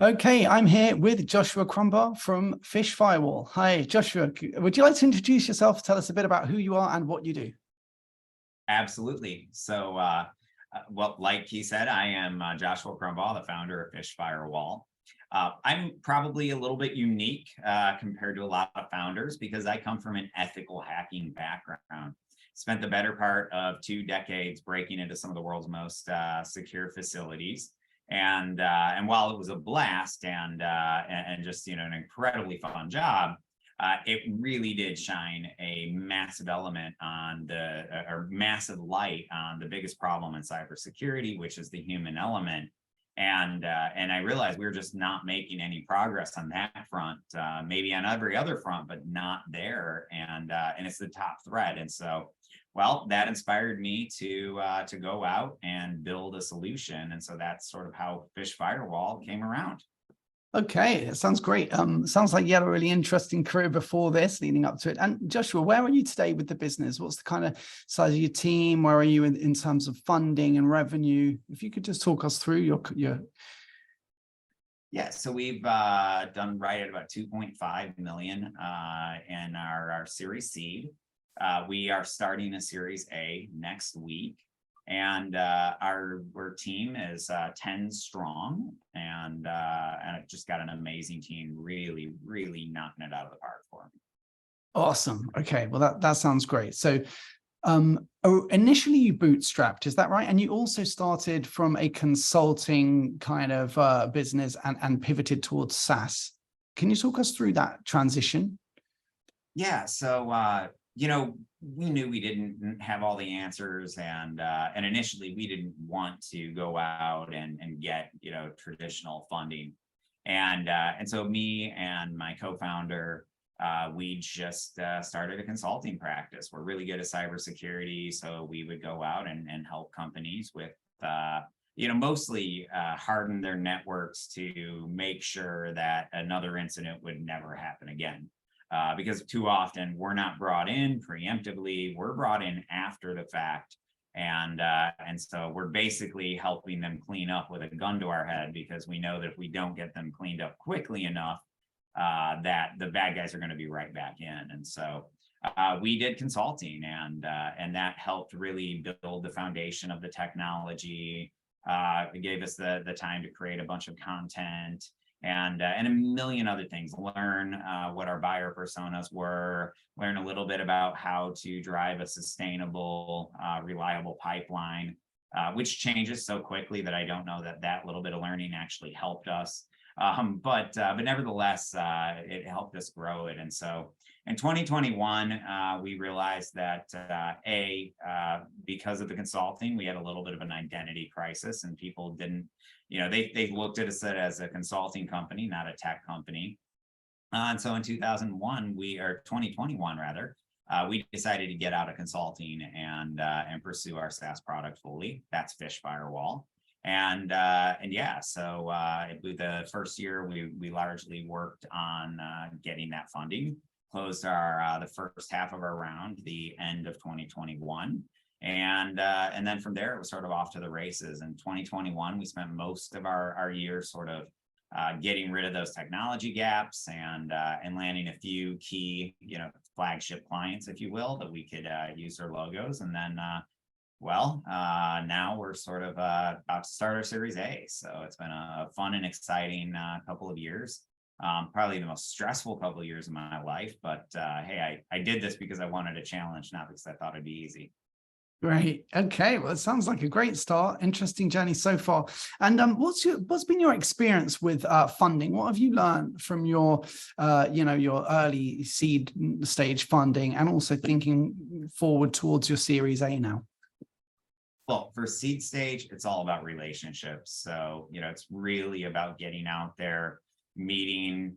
Okay, I'm here with Joshua Crumbaugh from PhishFirewall. Hi, Joshua. Would you like to introduce yourself? Tell us a bit about who you are and what you do. Absolutely. Well, like he said, I am Joshua Crumbaugh, the founder of PhishFirewall. I'm probably a little bit unique compared to a lot of founders because I come from an ethical hacking background. Spent the better part of 2 decades breaking into some of the world's most secure facilities. And while it was a blast and just an incredibly fun job, it really did shine a massive element on or massive light on the biggest problem in cybersecurity, which is the human element. And I realized we were just not making any progress on that front, maybe on every other front, but not there. And it's the top threat. And so, well, that inspired me to go out and build a solution. And so that's sort of how PhishFirewall came around. Okay, it sounds great. Sounds like you had a really interesting career before this, leading up to it. And Joshua, where are you today with the business? What's the kind of size of your team? Where are you in terms of funding and revenue? If you could just talk us through your. Yeah, so we've done right at about 2.5 million in our Series Seed. We are starting a Series A next week. And our team is 10 strong, and I've just got an amazing team, really knocking it out of the park for me. Awesome. Okay, well that sounds great. So initially you bootstrapped, is that right? And you also started from a consulting kind of business and pivoted towards SaaS. Can you talk us through that transition? Yeah, so we knew we didn't have all the answers, and initially we didn't want to go out and get traditional funding, and so me and my co-founder, we just started a consulting practice. We're really good at cybersecurity, so we would go out and help companies with mostly harden their networks to make sure that another incident would never happen again. Because too often we're not brought in preemptively, we're brought in after the fact. And so we're basically helping them clean up with a gun to our head, because we know that if we don't get them cleaned up quickly enough, that the bad guys are going to be right back in. And so we did consulting, and that helped really build the foundation of the technology. It gave us the time to create a bunch of content, and a million other things, learn what our buyer personas were, learn a little bit about how to drive a sustainable, reliable pipeline, which changes so quickly that I don't know that little bit of learning actually helped us. But nevertheless, it helped us grow it. And so in 2021, we realized that because of the consulting, we had a little bit of an identity crisis, and people didn't, they looked at us as a consulting company, not a tech company. And so in 2021 rather, we decided to get out of consulting and pursue our SaaS product fully. That's PhishFirewall. And yeah, so the first year we largely worked on getting that funding, closed the first half of our round the end of 2021. And then from there, it was sort of off to the races. In 2021, we spent most of our year sort of getting rid of those technology gaps and landing a few key, flagship clients, if you will, that we could use their logos. And then, now we're sort of about to start our Series A. So it's been a fun and exciting couple of years. Probably the most stressful couple of years of my life. But hey, I did this because I wanted a challenge, not because I thought it'd be easy. Great. Okay. Well, it sounds like a great start. Interesting journey so far. And what's been your experience with funding? What have you learned from your your early seed stage funding, and also thinking forward towards your Series A now? Well, for seed stage, it's all about relationships. So, it's really about getting out there, meeting,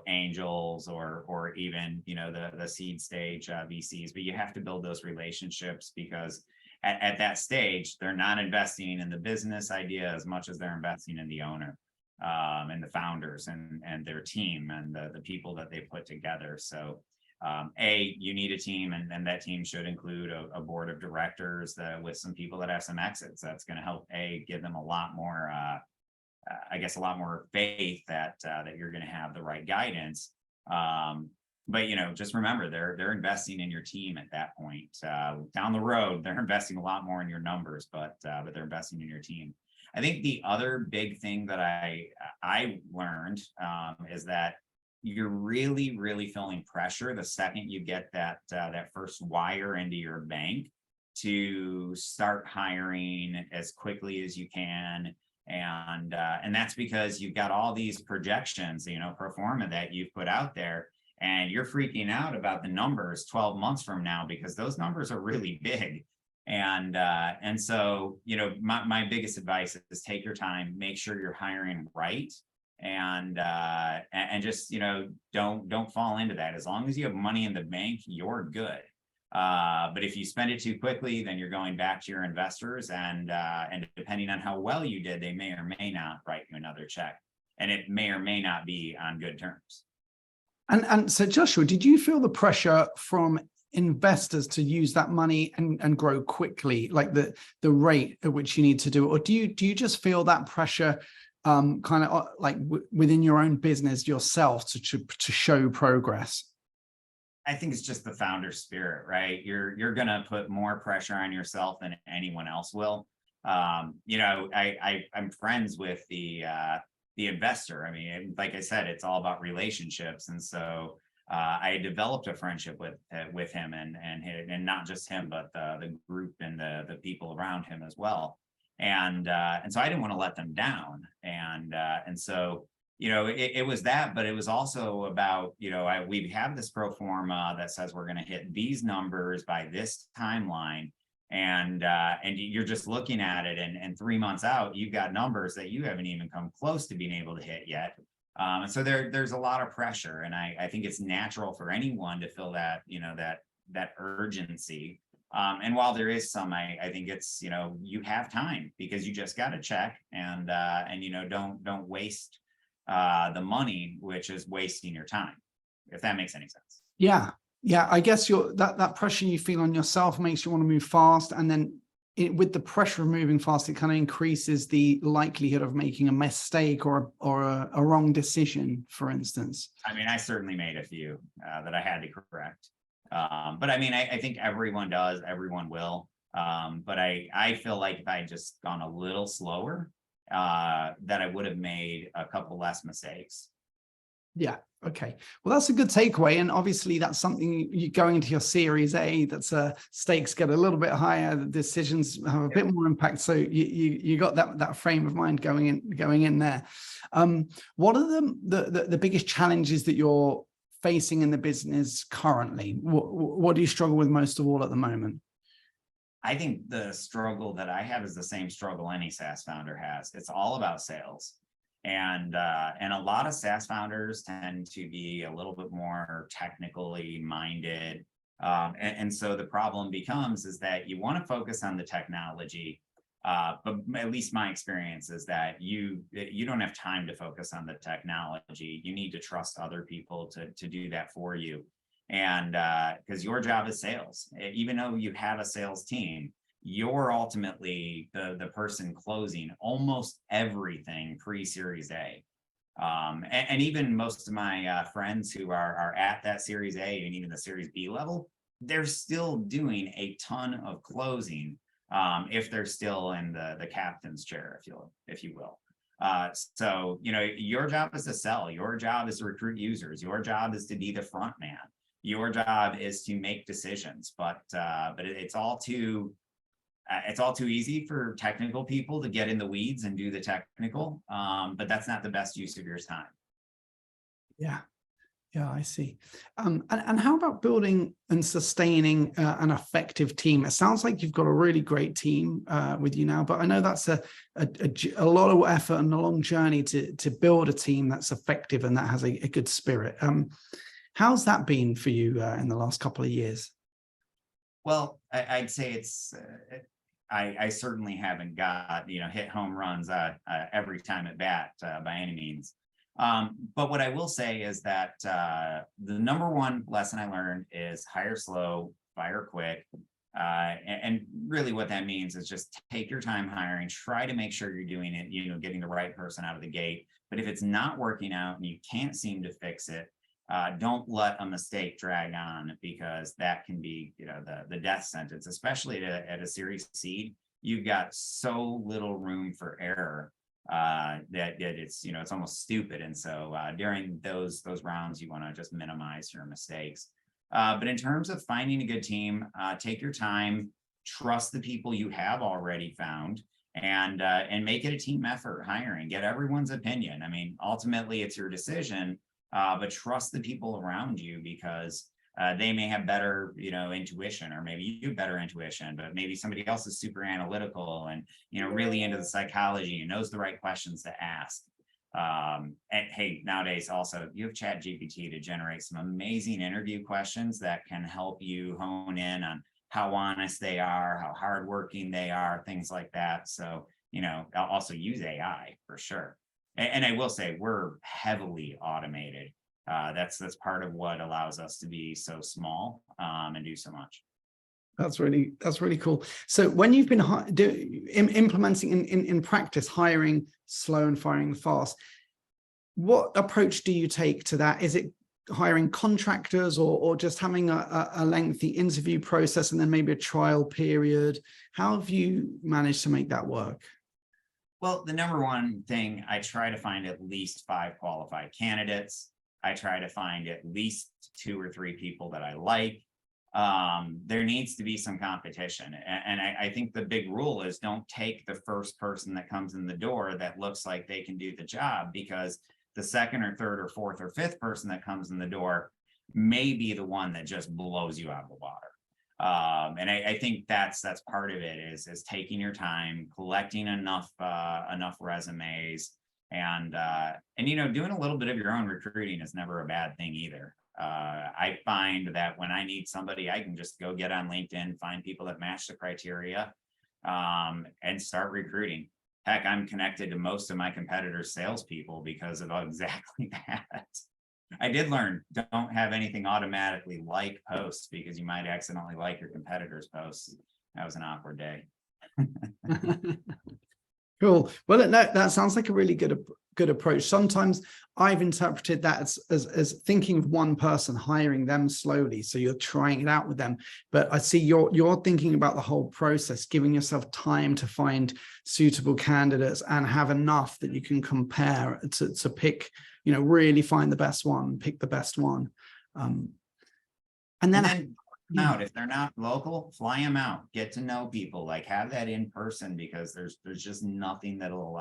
angels or even, the seed stage VCs, but you have to build those relationships, because at that stage, they're not investing in the business idea as much as they're investing in the owner, and the founders and their team and the people that they put together. So you need a team, and that team should include a board of directors with some people that have some exits. That's going to help give them a lot more I guess, a lot more faith that that you're going to have the right guidance. But just remember, they're investing in your team at that point. Down the road, they're investing a lot more in your numbers, but they're investing in your team. I think the other big thing that I learned is that you're really, really feeling pressure the second you get that first wire into your bank to start hiring as quickly as you can. And that's because you've got all these projections, pro forma that you've put out there, and you're freaking out about the numbers 12 months from now because those numbers are really big. And so, my biggest advice is take your time, make sure you're hiring right, and just, don't fall into that. As long as you have money in the bank, you're good. But if you spend it too quickly, then you're going back to your investors, and depending on how well you did, they may or may not write you another check, and it may or may not be on good terms. And so, Joshua, did you feel the pressure from investors to use that money and grow quickly, like the rate at which you need to do it? Or do you just feel that pressure kind of like within your own business yourself to show progress? I think it's just the founder spirit, right? You're gonna put more pressure on yourself than anyone else will. I'm friends with the investor. I mean, like I said, it's all about relationships, and so I developed a friendship with him, and not just him, but the group and the people around him as well. And so I didn't want to let them down, and so it was that, but it was also about we have this pro forma that says we're going to hit these numbers by this timeline. And you're just looking at it, and 3 months out, you've got numbers that you haven't even come close to being able to hit yet. And so there's a lot of pressure, and I think it's natural for anyone to feel that that urgency. And while there is some, I think it's you have time, because you just got to check, and don't waste the money, which is wasting your time, if that makes any sense. Yeah, I guess that pressure you feel on yourself makes you want to move fast, and then with the pressure of moving fast, it kind of increases the likelihood of making a mistake or a wrong decision, for instance. I mean, I certainly made a few that I had to correct, but I mean, I think everyone does, everyone will, but I feel like if I had just gone a little slower, that I would have made a couple less mistakes. Yeah. Okay. Well, that's a good takeaway. And obviously that's something you going into your Series A, that's stakes get a little bit higher, the decisions have a bit more impact. So you got that frame of mind going in there. What are the biggest challenges that you're facing in the business currently? What do you struggle with most of all at the moment? I think the struggle that I have is the same struggle any SaaS founder has. It's all about sales. And a lot of SaaS founders tend to be a little bit more technically minded. And so the problem becomes is that you want to focus on the technology, but at least my experience is that you don't have time to focus on the technology. You need to trust other people to do that for you. And because your job is sales, even though you have a sales team, you're ultimately the person closing almost everything pre-Series A. And even most of my friends who are at that Series A and even the Series B level, they're still doing a ton of closing if they're still in the captain's chair, if you will. So your job is to sell. Your job is to recruit users. Your job is to be the front man. Your job is to make decisions. But it's all too easy for technical people to get in the weeds and do the technical, but that's not the best use of your time. Yeah, I see. And how about building and sustaining an effective team? It sounds like you've got a really great team with you now, but I know that's a lot of effort and a long journey to build a team that's effective and that has a good spirit. How's that been for you in the last couple of years? Well, I'd say it's. I certainly haven't got hit home runs every time at bat by any means. But what I will say is that the number one lesson I learned is hire slow, fire quick. And really what that means is just take your time hiring, try to make sure you're doing it, getting the right person out of the gate. But if it's not working out and you can't seem to fix it, don't let a mistake drag on, because that can be, the death sentence, especially at a Series seed. You've got so little room for error that it's almost stupid. And so during those rounds, you want to just minimize your mistakes. But in terms of finding a good team, take your time, trust the people you have already found, and make it a team effort hiring. Get everyone's opinion. I mean, ultimately, it's your decision, but trust the people around you, because they may have better, intuition, or maybe you have better intuition, but maybe somebody else is super analytical and, really into the psychology and knows the right questions to ask. And hey, nowadays also you have ChatGPT to generate some amazing interview questions that can help you hone in on how honest they are, how hardworking they are, things like that. So, I'll also use AI for sure. And I will say we're heavily automated. That's part of what allows us to be so small and do so much. That's really cool. So when you've been implementing in practice, hiring slow and firing fast, what approach do you take to that? Is it hiring contractors, or just having a lengthy interview process and then maybe a trial period? How have you managed to make that work? Well, the number one thing, I try to find at least 5 qualified candidates. I try to find at least 2 or 3 people that I like. There needs to be some competition. And I think the big rule is don't take the first person that comes in the door that looks like they can do the job, because the second or third or fourth or fifth person that comes in the door may be the one that just blows you out of the water. And I think that's part of it is taking your time, collecting enough resumes, and doing a little bit of your own recruiting is never a bad thing either. I find that when I need somebody, I can just go get on LinkedIn, find people that match the criteria, and start recruiting. Heck, I'm connected to most of my competitors' salespeople because of exactly that. I did learn, don't have anything automatically like posts, because you might accidentally like your competitors' posts. That was an awkward day. Cool. Well, that sounds like a really good approach. Sometimes I've interpreted that as thinking of one person, hiring them slowly, so you're trying it out with them. But I see you're thinking about the whole process, giving yourself time to find suitable candidates and have enough that you can compare to pick, really find the best one, pick the best one. And then out, if they're not local, fly them out, get to know people, like have that in person, because there's just nothing that'll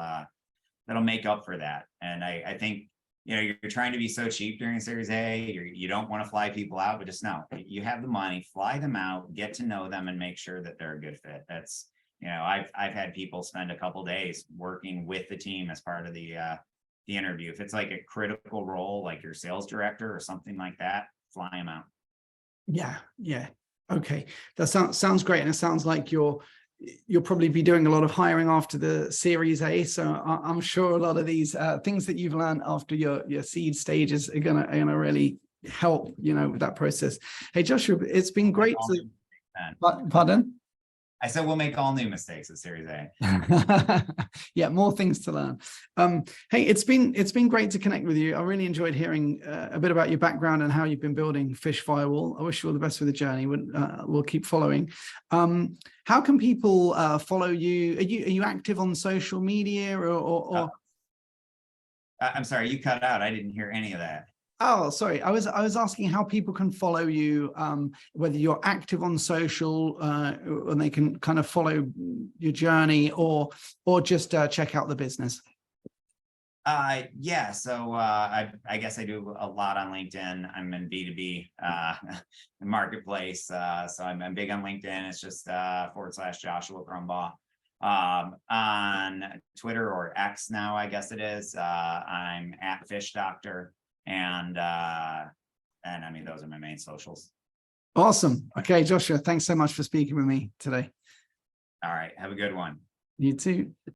make up for that. And I think, you're trying to be so cheap during Series A, you don't want to fly people out, but just know you have the money, fly them out, get to know them, and make sure that they're a good fit. That's, I've had people spend a couple days working with the team as part of the interview. If it's like a critical role, like your sales director or something like that, fly them out. Yeah. Okay. That sounds great. And it sounds like you'll probably be doing a lot of hiring after the Series A. So I'm sure a lot of these things that you've learned after your seed stages are gonna really help, with that process. Hey, Joshua, it's been great to... Pardon? I said we'll make all new mistakes at Series A. Yeah, more things to learn. Hey, it's been great to connect with you. I really enjoyed hearing a bit about your background and how you've been building PhishFirewall. I wish you all the best with the journey. We'll keep following. How can people follow you? Are you active on social media or? I'm sorry, you cut out. I didn't hear any of that. Oh, sorry. I was asking how people can follow you, whether you're active on social and they can kind of follow your journey, or just check out the business. Yeah. So I guess I do a lot on LinkedIn. I'm in B2B marketplace. So I'm big on LinkedIn. It's just / Joshua Crumbaugh. On Twitter, or X now, I guess it is. I'm at Fish Doctor. And I mean, those are my main socials. Awesome. Okay, Joshua, thanks so much for speaking with me today. All right. Have a good one. You too.